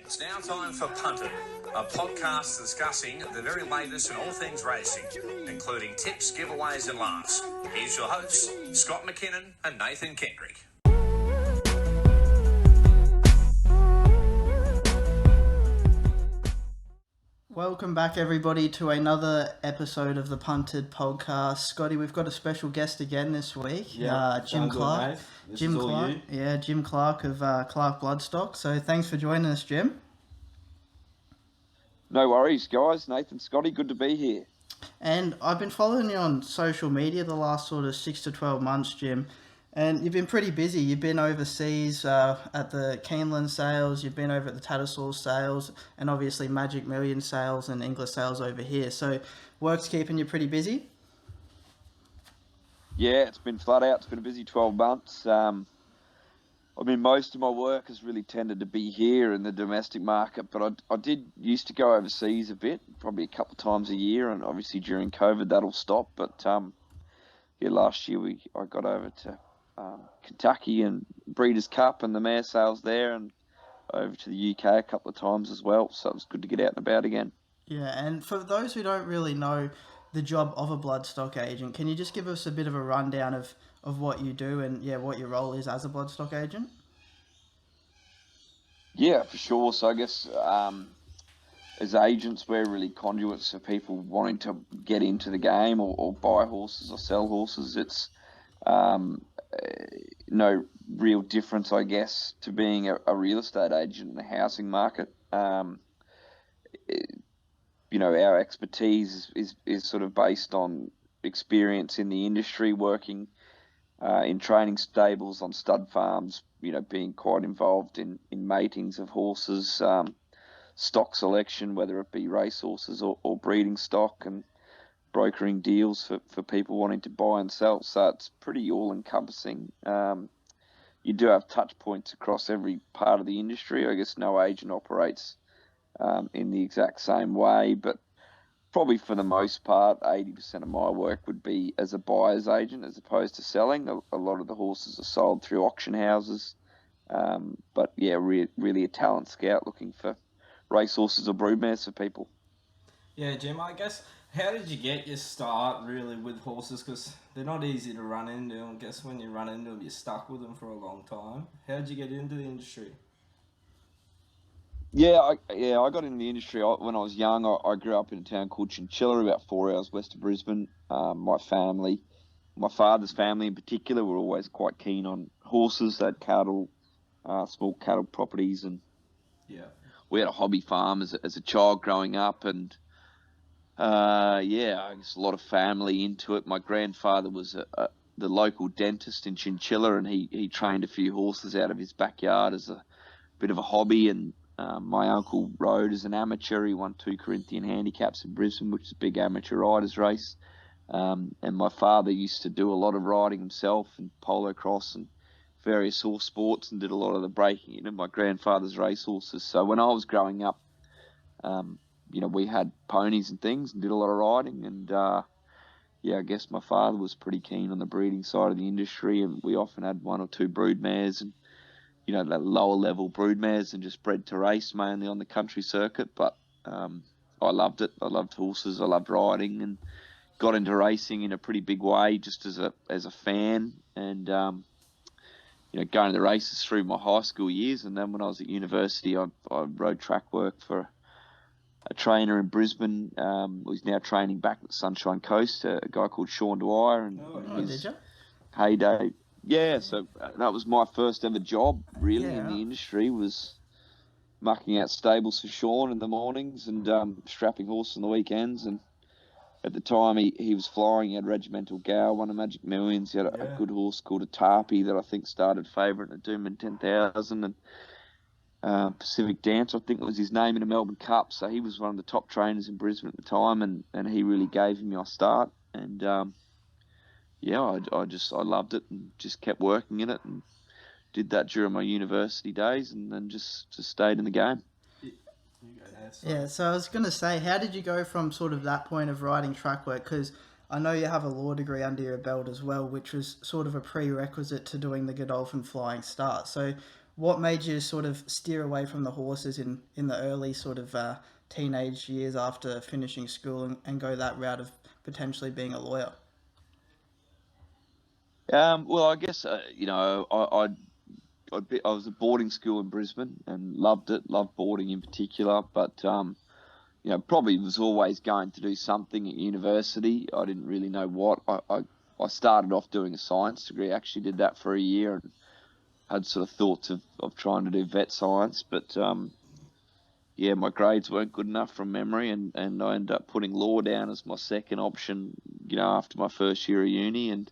It's now time for Punted, a podcast discussing the very latest in all things racing, including tips, giveaways and laughs. Here's your hosts, Scott McKinnon and Nathan Kendrick. Welcome back, everybody, to another episode of the Punted podcast. Scotty, we've got a special guest again this week. Jim Clarke. Jim Clarke. Yeah, Jim Clarke of Clarke Bloodstock. So thanks for joining us, Jim. No worries, guys. Nathan, Scotty, good to be here. And I've been following you on social media the last sort of 6 to 12 months, Jim. And you've been pretty busy. You've been overseas at the Keeneland sales, you've been over at the Tattersalls sales, and obviously Magic Million sales and English sales over here. So work's keeping you pretty busy? Yeah, it's been flat out. It's been a busy 12 months. Most of my work has really tended to be here in the domestic market, but I did used to go overseas a bit, probably a couple of times a year, and obviously during COVID that'll stop. But last year I got over to Kentucky and Breeders' Cup and the mare sales there, and over to the UK a couple of times as well, so it was good to get out and about again. Yeah, and for those who don't really know the job of a bloodstock agent, can you just give us a bit of a rundown of what you do and what your role is as a bloodstock agent? Yeah, for sure. So I guess as agents, we're really conduits for people wanting to get into the game or buy horses or sell horses. It's no real difference, I guess, to being a real estate agent in the housing market. Our expertise is sort of based on experience in the industry, working in training stables, on stud farms, being quite involved in matings of horses, stock selection, whether it be race horses or breeding stock, and brokering deals for people wanting to buy and sell. So it's pretty all-encompassing. You do have touch points across every part of the industry. I guess no agent operates in the exact same way, but probably for the most part, 80% of my work would be as a buyer's agent as opposed to selling. A lot of the horses are sold through auction houses, but really a talent scout looking for race horses or broodmares for people. Yeah, Jim, I guess, how did you get your start really with horses? Because they're not easy to run into. I guess when you run into them, you're stuck with them for a long time. How did you get into the industry? I got into the industry when I was young. I grew up in a town called Chinchilla, about 4 hours west of Brisbane. My father's family in particular, were always quite keen on horses. They had cattle, small cattle properties, and we had a hobby farm as a child growing up, and I guess a lot of family into it. My grandfather was the local dentist in Chinchilla, and he trained a few horses out of his backyard as a bit of a hobby. And my uncle rode as an amateur. He won 2 Corinthian handicaps in Brisbane, which is a big amateur riders race. And my father used to do a lot of riding himself, and polo cross and various horse sports, and did a lot of the breaking in my grandfather's race horses. So when I was growing up, we had ponies and things and did a lot of riding. And I guess my father was pretty keen on the breeding side of the industry, and we often had 1 or 2 broodmares and that lower level broodmares, and just bred to race mainly on the country circuit. But I loved it. I loved horses. I loved riding, and got into racing in a pretty big way just as a fan, and going to the races through my high school years. And then when I was at university, I rode track work for a trainer in Brisbane, who's now training back at the Sunshine Coast, a guy called Sean Dwyer. And did you? Heyday. Yeah, so that was my first ever job, really, in the industry, was mucking out stables for Sean in the mornings and strapping horses on the weekends. And at the time, he was flying. He had Regimental Gal, won a Magic Millions. He had a good horse called a Tarpy that I think started favourite at Doomben 10,000. And Pacific Dance, I think was his name, in a Melbourne Cup. So he was one of the top trainers in Brisbane at the time, and he really gave me my start. And I loved it and just kept working in it, and did that during my university days, and then just stayed in the game. Yeah, so I was going to say, how did you go from sort of that point of riding track work? Because I know you have a law degree under your belt as well, which was sort of a prerequisite to doing the Godolphin Flying Start. So what made you sort of steer away from the horses in the early sort of teenage years after finishing school and go that route of potentially being a lawyer? Well, I guess I was at boarding school in Brisbane and loved it. Loved boarding in particular, but probably was always going to do something at university. I didn't really know what. I started off doing a science degree. Actually, did that for a year and had sort of thoughts of trying to do vet science, but my grades weren't good enough from memory, and I ended up putting law down as my second option. After my first year of uni, and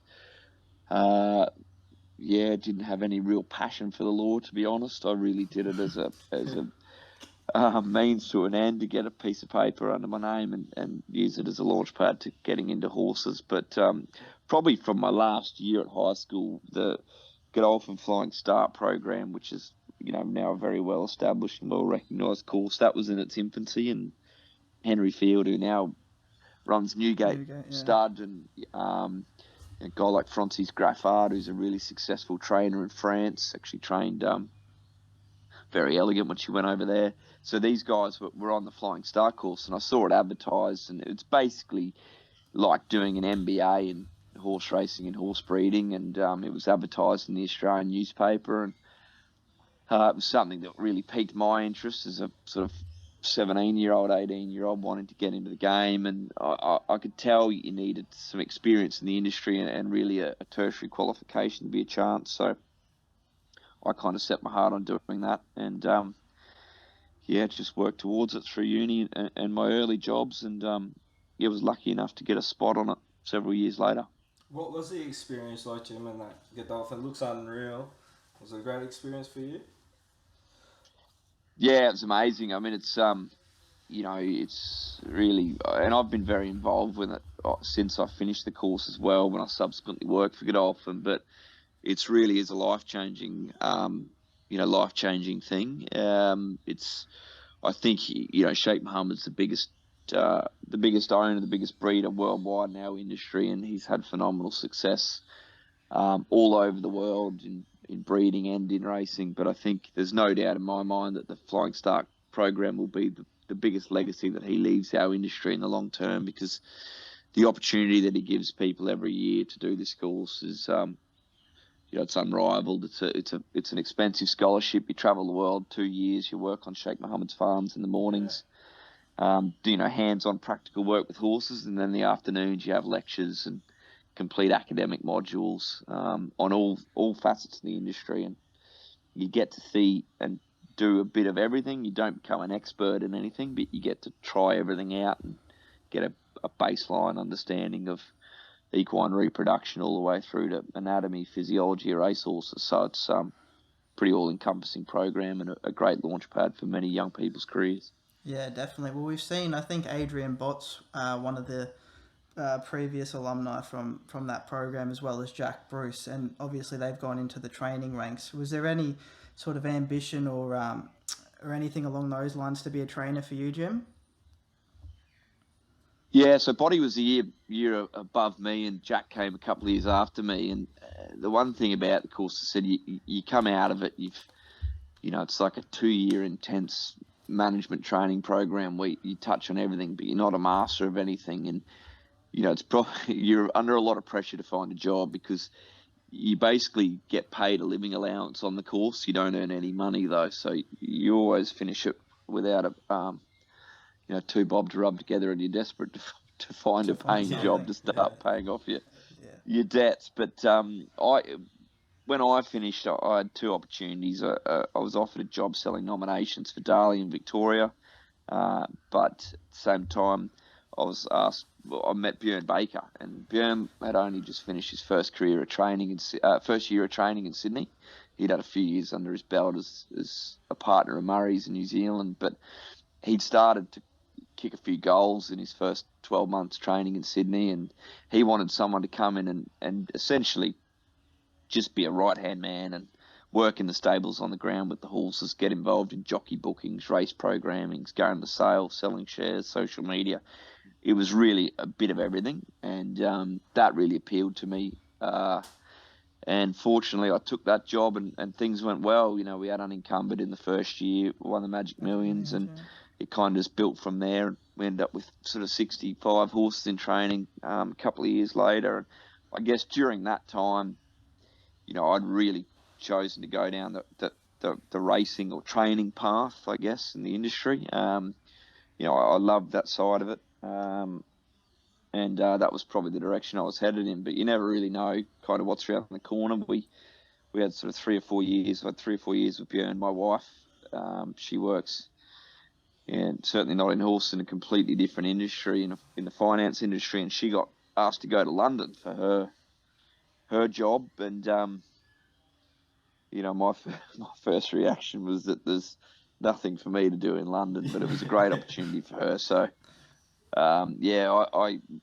didn't have any real passion for the law, to be honest. I really did it as a means to an end to get a piece of paper under my name and use it as a launch pad to getting into horses. But probably from my last year at high school, the Godolphin Flying Start program, which is now a very well established and well recognised course, that was in its infancy, and Henry Field, who now runs Newgate Stud, and a guy like Francis Graffard, who's a really successful trainer in France, actually trained Very Elegant when she went over there. So these guys were on the Flying Star course, and I saw it advertised, and it's basically like doing an MBA in horse racing and horse breeding, and it was advertised in the Australian newspaper, and it was something that really piqued my interest as a sort of 17-year-old, 18-year-old wanting to get into the game, and I could tell you needed some experience in the industry and really a tertiary qualification to be a chance. So I kind of set my heart on doing that, and just worked towards it through uni and my early jobs, and was lucky enough to get a spot on it several years later. What was the experience like, Jim, in that Godolphin? It looks unreal. Was it a great experience for you? Yeah, it's amazing. I mean, it's it's really, and I've been very involved with it since I finished the course as well, when I subsequently worked for Godolphin. But it's really is a life-changing thing. I think Sheikh Mohammed's the biggest owner, the biggest breeder worldwide in our industry, and he's had phenomenal success all over the world in breeding and in racing. But I think there's no doubt in my mind that the Flying Start program will be the biggest legacy that he leaves our industry in the long term, because the opportunity that he gives people every year to do this course is it's unrivaled. It's an expensive scholarship. You travel the world 2 years. You work on Sheikh Mohammed's farms in the mornings. Hands-on practical work with horses, and then the afternoons you have lectures and complete academic modules on all facets of the industry, and you get to see and do a bit of everything. You don't become an expert in anything, but you get to try everything out and get a baseline understanding of equine reproduction all the way through to anatomy, physiology of racehorses. So it's pretty all-encompassing program and a great launch pad for many young people's careers. Yeah, definitely. Well, we've seen, I think, Adrian Botts, one of the previous alumni from that program, as well as Jack Bruce, and obviously they've gone into the training ranks. Was there any sort of ambition or anything along those lines to be a trainer for you, Jim? Yeah, so Body was a year above me, and Jack came a couple of years after me. And the one thing about the course, I said, you come out of it, it's like a 2-year intense management training program where you touch on everything, but you're not a master of anything. And it's probably you're under a lot of pressure to find a job, because you basically get paid a living allowance on the course. You don't earn any money though, so you always finish it without a 2 bob to rub together, and you're desperate to find a paying job to start paying off your debts. But when I finished, I had 2 opportunities. I was offered a job selling nominations for Darley in Victoria, but at the same time, I met Björn Baker, and Björn had only just finished his first year of training in Sydney. He'd had a few years under his belt as a partner of Murray's in New Zealand, but he'd started to kick a few goals in his first 12 months training in Sydney, and he wanted someone to come in and essentially just be a right-hand man and work in the stables on the ground with the horses, get involved in jockey bookings, race programmings, going to sales, selling shares, social media. It was really a bit of everything, and that really appealed to me. And fortunately, I took that job and things went well. You know, we had unencumbered in the first year, won the Magic Millions, and it kind of just built from there. We ended up with sort of 65 horses in training a couple of years later. And I guess during that time, you know, I'd really chosen to go down the racing or training path, I guess, in the industry. You know, I loved that side of it. And that was probably the direction I was headed in. But you never really know kind of what's around the corner. We had sort of 3 or 4 years. I had 3 or 4 years with Björn, my wife. She works, and certainly not in horse, in a completely different industry, in the finance industry. And she got asked to go to London for her job. And you know, my first reaction was that there's nothing for me to do in London, but it was a great opportunity for her. So.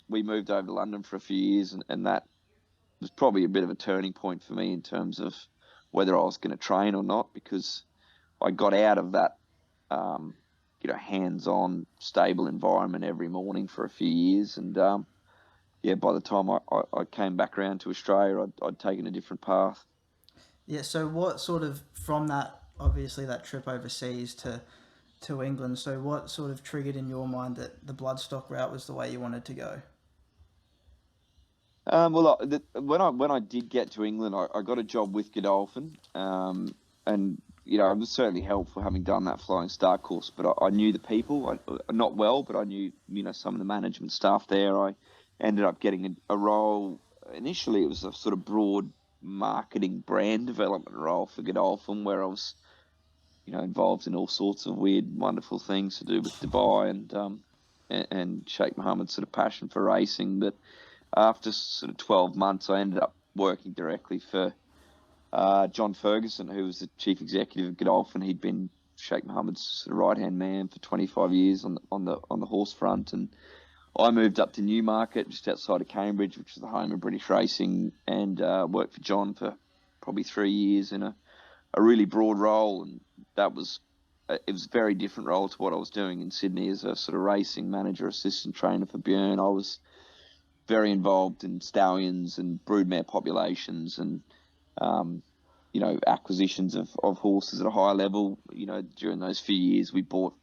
We moved over to London for a few years, and that was probably a bit of a turning point for me in terms of whether I was going to train or not, because I got out of that, you know, hands-on, stable environment every morning for a few years. And, by the time I came back around to Australia, I'd taken a different path. Yeah, so what sort of, from that, obviously that trip overseas to England, so what sort of triggered in your mind that the Bloodstock route was the way you wanted to go? When I did get to England, I got a job with Godolphin, and you know, it was certainly helpful having done that Flying Star course. But I knew the people, not well, but I knew, you know, some of the management staff there. I ended up getting a role. Initially, it was a sort of broad marketing brand development role for Godolphin, where I was, you know, involved in all sorts of weird, wonderful things to do with Dubai and Sheikh Mohammed's sort of passion for racing. But after sort of 12 months, I ended up working directly for John Ferguson, who was the chief executive of Godolphin. He'd been Sheikh Mohammed's sort of right-hand man for 25 years on the horse front. And I moved up to Newmarket, just outside of Cambridge, which is the home of British racing, and worked for John for probably 3 years in a really broad role. And it was a very different role to what I was doing in Sydney as a sort of racing manager, assistant trainer for Björn. I was very involved in stallions and broodmare populations and, you know, acquisitions of horses at a high level. You know, during those few years, we bought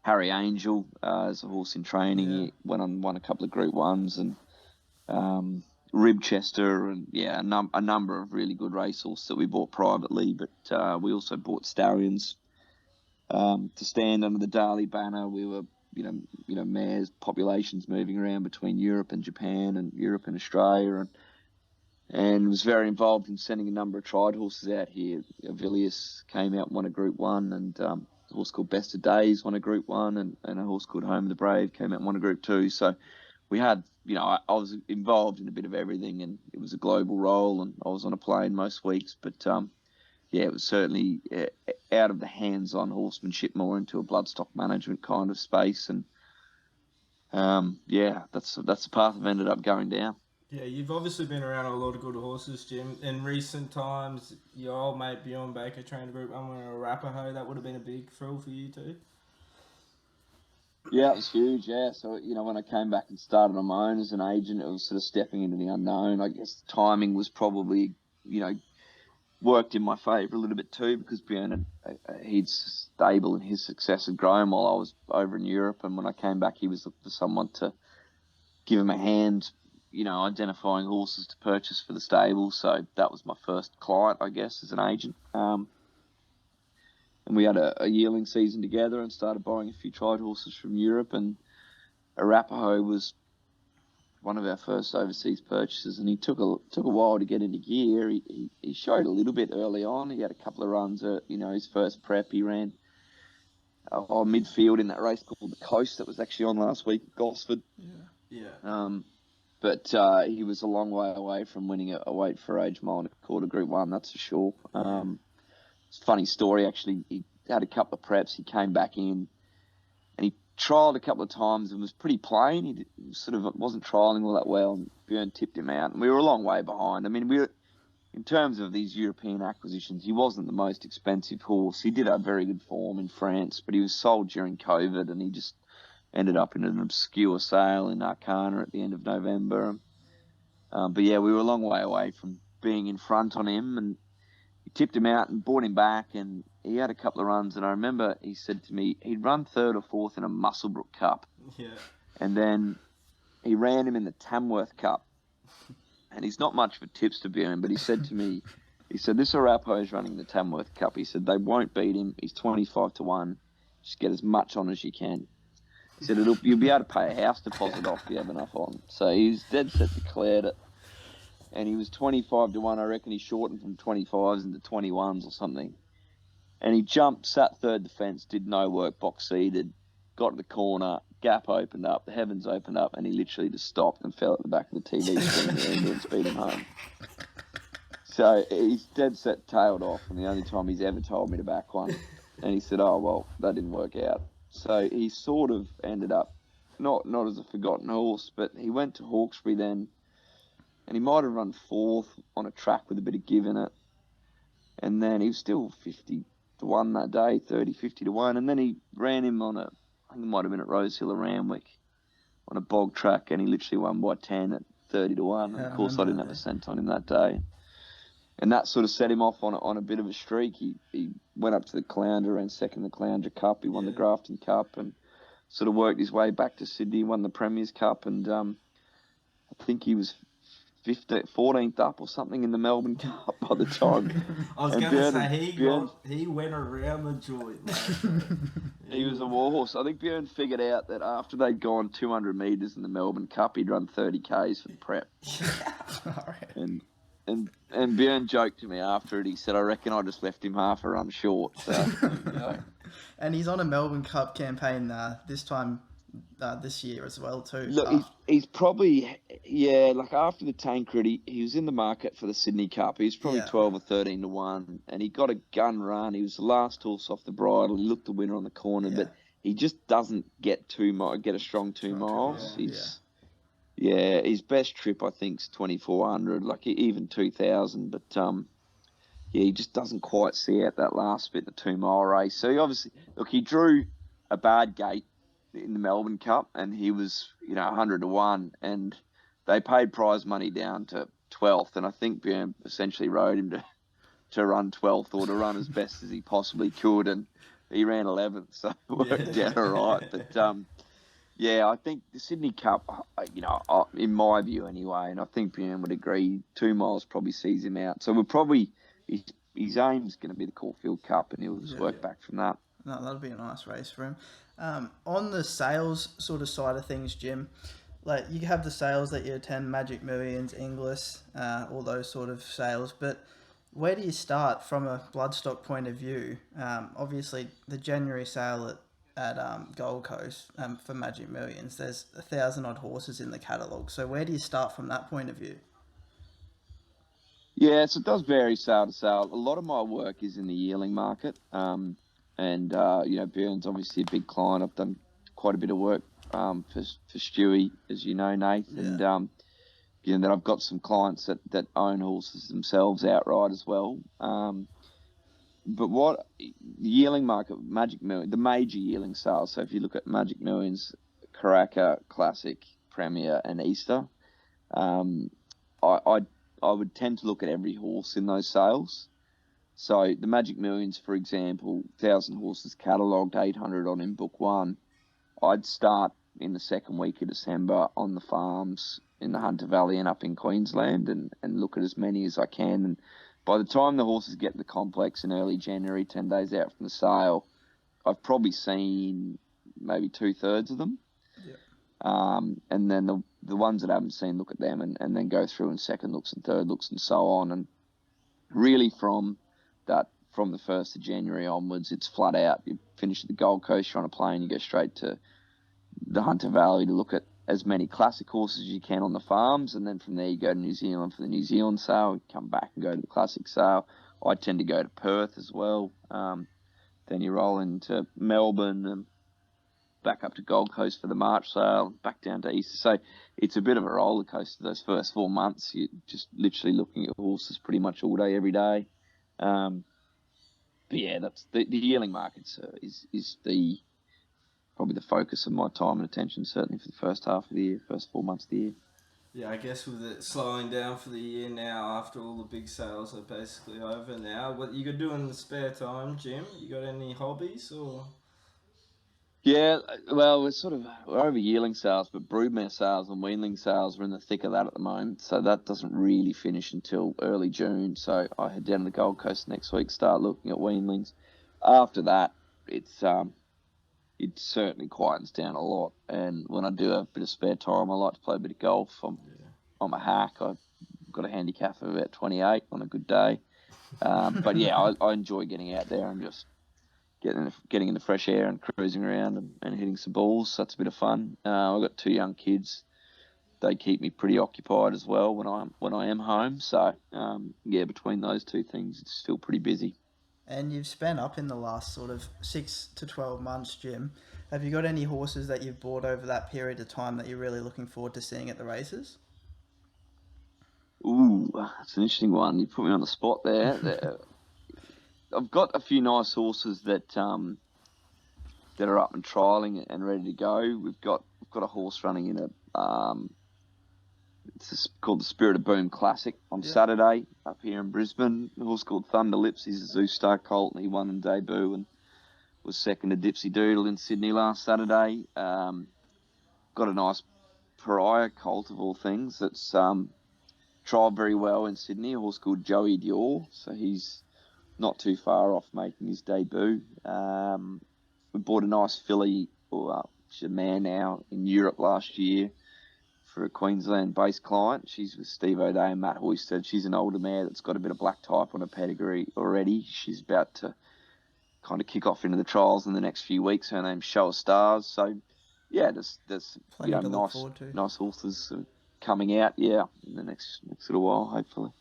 Harry Angel as a horse in training. Yeah. He won a couple of Group 1s, and Ribchester, and a number of really good racehorses that we bought privately. But we also bought stallions to stand under the Dali banner. We were, you know, mares, populations moving around between Europe and Japan and Europe and Australia, and was very involved in sending a number of tried horses out here. Villiers came out and won a Group 1, and a horse called Best of Days won a Group 1, and a horse called Home of the Brave came out and won a Group 2. So we had, you know, I was involved in a bit of everything, and it was a global role, and I was on a plane most weeks. But it was certainly out of the hands-on horsemanship, more into a bloodstock management kind of space. And that's the path I've ended up going down. Yeah, you've obviously been around a lot of good horses, Jim. In recent times, your old mate Bjorn Baker trained a Group 1 winner, Arapaho. That would have been a big thrill for you too. Yeah, it was huge, yeah. So, you know, when I came back and started on my own as an agent, it was sort of stepping into the unknown. I guess the timing was probably, you know, worked in my favour a little bit too, because Bjorn, he'd stable and his success had grown while I was over in Europe. And when I came back, he was looking for someone to give him a hand, you know, identifying horses to purchase for the stable. So that was my first client, I guess, as an agent. And we had a yearling season together and started buying a few tried horses from Europe. And Arapaho was one of our first overseas purchases, and he took a while to get into gear. He showed a little bit early on. He had a couple of runs at, you know, his first prep. He ran midfield in that race called the Coast that was actually on last week at Gosford. Yeah. But he was a long way away from winning a weight for age mile quarter Group 1, that's for sure. It's a funny story, actually. He had a couple of preps. He came back in and he trialled a couple of times and was pretty plain. He sort of wasn't trialling all that well, and Björn tipped him out. And we were a long way behind. I mean, in terms of these European acquisitions, he wasn't the most expensive horse. He did have very good form in France, but he was sold during COVID, and he just ended up in an obscure sale in Arcana at the end of November. But yeah, we were a long way away from being in front on him, and he tipped him out and brought him back, and he had a couple of runs. And I remember he said to me he'd run third or fourth in a Musselbrook Cup. Yeah. And then he ran him in the Tamworth Cup. And he's not much of a tipster, Bjorn, but he said to me, he said, this Arapaho is running the Tamworth Cup. He said, they won't beat him. He's 25-1. Just get as much on as you can. He said, you'll be able to pay a house deposit off if you have enough on. So he's dead set declared it. And he was 25-1. I reckon he shortened from 25s into 21s or something. And he jumped, sat third defence, did no work, box seated, got to the corner, gap opened up, the heavens opened up, and he literally just stopped and fell at the back of the TV screen. The ambulance beat him home. So he's dead set tailed off, and the only time he's ever told me to back one. And he said, oh, well, that didn't work out. So he sort of ended up, not as a forgotten horse, but he went to Hawkesbury then, and he might have run fourth on a track with a bit of give in it. And then he was still 50-1 that day, 50-1. And then he ran him on I think it might have been at Rosehill or Randwick, on a bog track, and he literally won by 10 at 30-1. And of course, I didn't have a cent on him that day. And that sort of set him off on a bit of a streak. He went up to the Caloundra, ran second in the Caloundra Cup. He won the Grafton Cup and sort of worked his way back to Sydney, won the Premier's Cup. And I think he was 14th up or something in the Melbourne Cup by the time. I was going to say, he went around the joint, mate. He was a war horse. I think Bjorn figured out that after they'd gone 200 metres in the Melbourne Cup, he'd run 30 Ks for the prep. And Bjorn joked to me after it. He said, I reckon I just left him half a run short. So, And he's on a Melbourne Cup campaign this year as well too. Look, he's probably, like after the Tancred, he was in the market for the Sydney Cup. He was probably 12 or 13-1, and he got a gun run. He was the last horse off the bridle. He looked the winner on the corner, but he just doesn't get a strong 2 miles. His best trip, I think, is 2,400, like even 2,000. But, he just doesn't quite see out that last bit, the 2 mile race. So he drew a bad gate in the Melbourne Cup, and he was, 100-1, and they paid prize money down to 12th. And I think Bjorn essentially rode him to run 12th or to run as best as he possibly could. And he ran 11th, so it worked out all right. But, I think the Sydney Cup, in my view anyway, and I think Bjorn would agree, 2 miles probably sees him out. So his aim's going to be the Caulfield Cup, and he'll just work back from that. No, that'll be a nice race for him. On the sales sort of side of things, Jim, like you have the sales that you attend, Magic Millions, Inglis, all those sort of sales, but where do you start from a Bloodstock point of view? Obviously, the January sale at Gold Coast for Magic Millions, there's 1,000 odd horses in the catalogue. So where do you start from that point of view? Yeah, so it does vary sale to sale. A lot of my work is in the yearling market. Bjorn's obviously a big client. I've done quite a bit of work for Stewie, as you know, Nath. Yeah. And, then I've got some clients that own horses themselves outright as well. But what the yearling market, Magic Millions, the major yearling sales, so if you look at Magic Millions, Karaka, Classic, Premier and Easter, I would tend to look at every horse in those sales. So the Magic Millions, for example, 1,000 horses catalogued, 800 on in book one. I'd start in the second week of December on the farms in the Hunter Valley and up in Queensland and look at as many as I can. And by the time the horses get to the complex in early January, 10 days out from the sale, I've probably seen maybe 2/3 of them. Yeah. And then the ones that I haven't seen, look at them and then go through in second looks and third looks and so on. And really from the 1st of January onwards, it's flat out. You finish at the Gold Coast, you're on a plane, you go straight to the Hunter Valley to look at as many classic horses as you can on the farms, and then from there you go to New Zealand for the New Zealand sale, you come back and go to the classic sale. I tend to go to Perth as well. Then you roll into Melbourne and back up to Gold Coast for the March sale, back down to Easter. So it's a bit of a roller coaster those first 4 months. You're just literally looking at horses pretty much all day, every day. But yeah, that's the yearling markets is probably the focus of my time and attention, certainly for the first half of the year, first 4 months of the year. Yeah, I guess with it slowing down for the year now, after all the big sales are basically over now, what you got to do in the spare time, Jim? You got any hobbies or? Yeah, well, we're over yearling sales, but broodmare sales and weanling sales are in the thick of that at the moment. So that doesn't really finish until early June. So I head down to the Gold Coast next week, start looking at weanlings. After that, it certainly quietens down a lot. And when I do have a bit of spare time, I like to play a bit of golf. I'm a hack. I've got a handicap of about 28 on a good day. But yeah, I enjoy getting out there and just getting in the fresh air and cruising around and hitting some balls. So that's a bit of fun. I've got 2 young kids. They keep me pretty occupied as well when I am home. So yeah, between those 2 things, it's still pretty busy. And you've spent up in the last sort of 6 to 12 months, Jim. Have you got any horses that you've bought over that period of time that you're really looking forward to seeing at the races? Ooh, that's an interesting one. You put me on the spot there. I've got a few nice horses that are up and trialling and ready to go. We've got a horse running in it's called the Spirit of Boom Classic on Saturday up here in Brisbane. A horse called Thunder Lips. He's a Zoo Star colt, and he won in debut and was second to Dipsy Doodle in Sydney last Saturday. Got a nice pariah colt of all things that's trialled very well in Sydney. A horse called Joey Dior. So he's not too far off making his debut. We bought a nice filly, she's a mare now, in Europe last year for a Queensland-based client. She's with Steve O'Day and Matt Hoysted. She's an older mare that's got a bit of black type on her pedigree already. She's about to kind of kick off into the trials in the next few weeks. Her name's Show of Stars. So, yeah, there's Plenty to look forward to. Nice horses coming out, in the next little while, hopefully.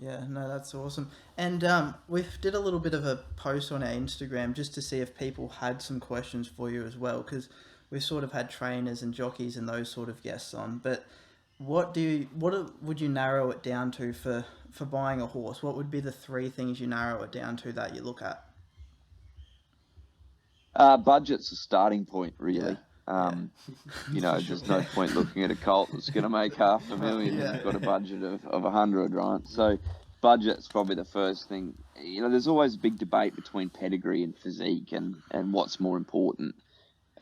Yeah, no, that's awesome. And we did a little bit of a post on our Instagram just to see if people had some questions for you as well, because we've sort of had trainers and jockeys and those sort of guests on. But what would you narrow it down to for buying a horse? What would be the 3 things you narrow it down to that you look at? Budget's a starting point, really. There's no point looking at a colt that's going to make $500,000 and you've got a budget of 100, right? So budget's probably the first thing. There's always a big debate between pedigree and physique and what's more important.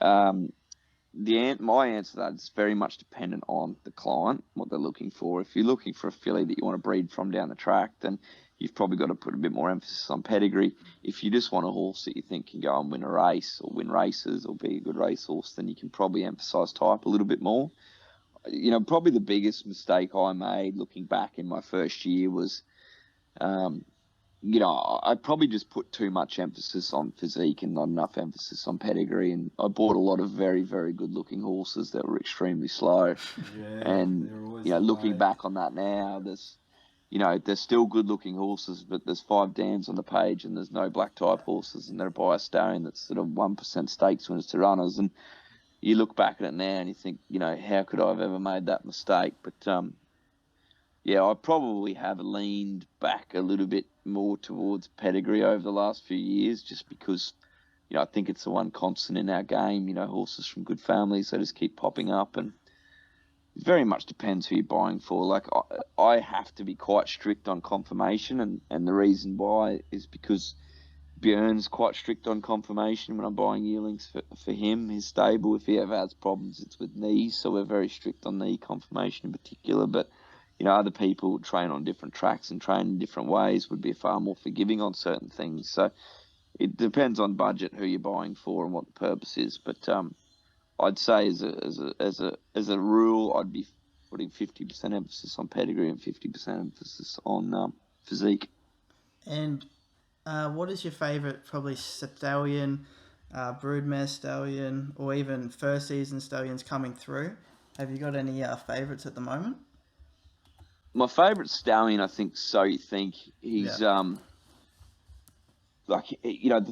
My answer to that is very much dependent on the client, what they're looking for. If you're looking for a filly that you want to breed from down the track, then you've probably got to put a bit more emphasis on pedigree. If you just want a horse that you think can go and win a race or win races or be a good racehorse, then you can probably emphasise type a little bit more. Probably the biggest mistake I made looking back in my first year was, I probably just put too much emphasis on physique and not enough emphasis on pedigree. And I bought a lot of very, very good looking horses that were extremely slow. Looking back on that now, there's still good looking horses, but there's 5 Dans on the page and there's no black type horses, and they're by a stallion that's sort of 1% stakes winners to runners. And you look back at it now and you think, how could I have ever made that mistake? But I probably have leaned back a little bit more towards pedigree over the last few years, just because, I think it's the one constant in our game. Horses from good families, they just keep popping up, and it very much depends who you're buying for. Like, I have to be quite strict on confirmation, and the reason why is because Björn's quite strict on confirmation when I'm buying yearlings for him, his stable. If he ever has problems, it's with knees, so we're very strict on knee confirmation in particular. But other people train on different tracks and train in different ways, would be far more forgiving on certain things. So it depends on budget, who you're buying for, and what the purpose is. But I'd say as a rule, I'd be putting 50% emphasis on pedigree and 50% emphasis on physique. And what is your favourite, probably stallion, broodmare stallion, or even first season stallions coming through? Have you got any favourites at the moment? My favourite stallion, I think, So You Think. He's, the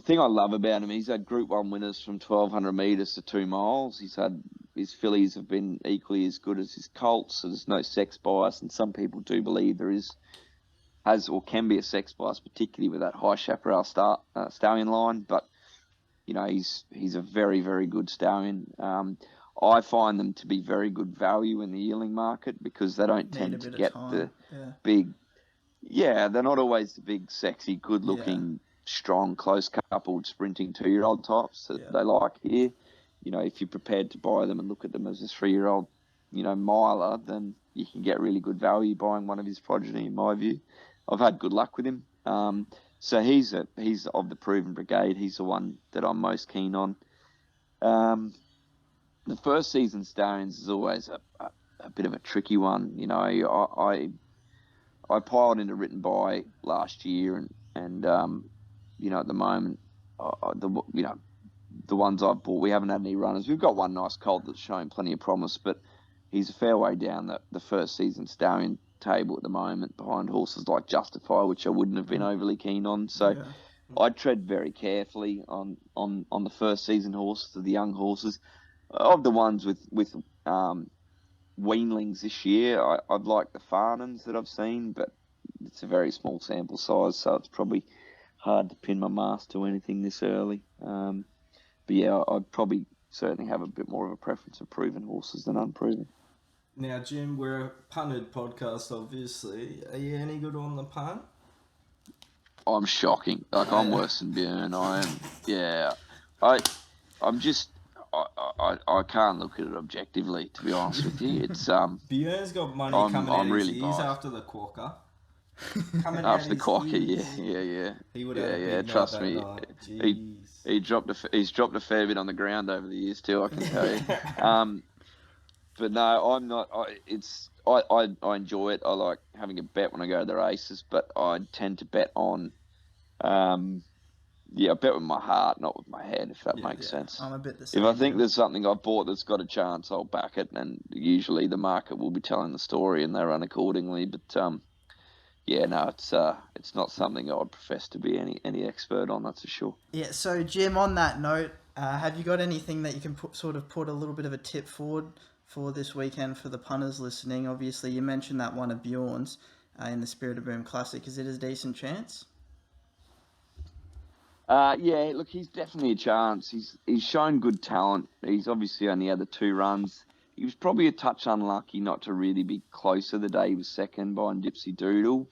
thing I love about him, he's had Group 1 winners from 1,200 metres to 2 miles. His fillies have been equally as good as his colts, so there's no sex bias, and some people do believe there has or can be a sex bias, particularly with that high chaparral stallion line. But, he's a very, very good stallion. I find them to be very good value in the yearling market because they don't Need a tend to bit of get time. the Yeah. big. Yeah, they're not always the big, sexy, good-looking, strong, close-coupled, sprinting 2-year-old types that they like here. You know, if you're prepared to buy them and look at them as a 3-year-old, you know, miler, then you can get really good value buying one of his progeny, in my view. I've had good luck with him. So he's of the proven brigade. He's the one that I'm most keen on. The first season stallions is always a bit of a tricky one. You know, I piled into Written By last year, and you know, at the moment, the ones I've bought, we haven't had any runners. We've got one nice colt that's showing plenty of promise, but he's a fair way down the first season stallion table at the moment, behind horses like Justify, which I wouldn't have been overly keen on. So I tread very carefully on the first season horses, the young horses. Of the ones with weanlings this year, I'd like the Farnhams that I've seen, but it's a very small sample size, so it's probably hard to pin my mask to anything this early. But yeah, I'd probably certainly have a bit more of a preference of proven horses than unproven. Now, Jim, we're a punted podcast, obviously. Are you any good on the punt? I'm shocking. Like, I'm worse than Björn. I am. Yeah. I'm just. I can't look at it objectively, to be honest with you. It's Björn's got money coming I'm out really his ears biased. after the Quokka. Coming After the out Clarke, his ears. yeah. He would have a big Trust night me. that night. Jeez. He's dropped a fair bit on the ground over the years too, I can tell you. But no, I'm not. I enjoy it. I like having a bet when I go to the races, but I tend to bet on, I bet with my heart, not with my head, if that makes sense. I'm a bit the same. If I think there's something I've bought that's got a chance, I'll back it, and usually the market will be telling the story and they run accordingly. But it's not something I would profess to be any expert on, that's for sure. Yeah, so Jim, on that note, have you got anything that you can put a little bit of a tip forward for this weekend for the punters listening? Obviously, you mentioned that one of Bjorn's in the Spirit of Boom Classic. Is it a decent chance? Look, he's definitely a chance. He's shown good talent. He's obviously only had the 2 runs. He was probably a touch unlucky not to really be closer the day he was second behind Dipsy Doodle.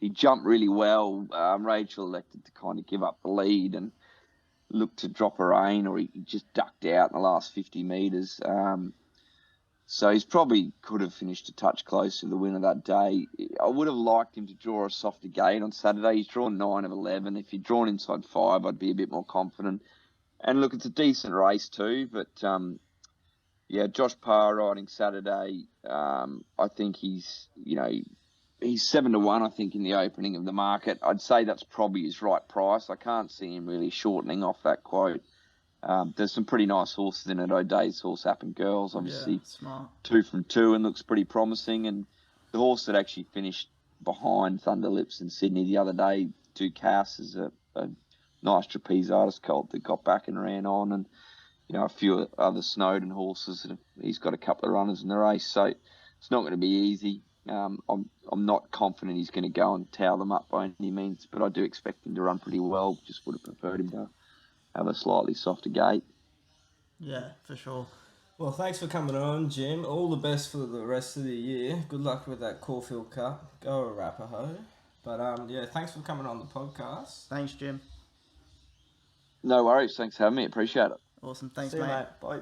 He jumped really well. Rachel elected to kind of give up the lead and looked to drop a rein, or he just ducked out in the last 50 metres. So he's probably could have finished a touch closer to the winner that day. I would have liked him to draw a softer gate on Saturday. He's drawn 9 of 11. If he'd drawn inside 5, I'd be a bit more confident. And look, it's a decent race too, but Josh Parr riding Saturday. I think he's 7-1. I think in the opening of the market, I'd say that's probably his right price. I can't see him really shortening off that quote. There's some pretty nice horses in it. O'Day's horse, App and Girls, obviously smart. 2 from 2 and looks pretty promising. And the horse that actually finished behind Thunderlips in Sydney the other day, Ducasse, is a nice trapeze artist colt that got back and ran on, and a few other Snowden horses. He's got a couple of runners in the race, so it's not going to be easy. I'm not confident he's going to go and towel them up by any means, but I do expect him to run pretty well. Just would have preferred him to have a slightly softer gait. Yeah, for sure. Well, thanks for coming on, Jim. All the best for the rest of the year. Good luck with that Caulfield Cup. Go Arapaho. But thanks for coming on the podcast. Thanks, Jim. No worries. Thanks for having me. Appreciate it. Awesome. Thanks, See you, mate. Bye.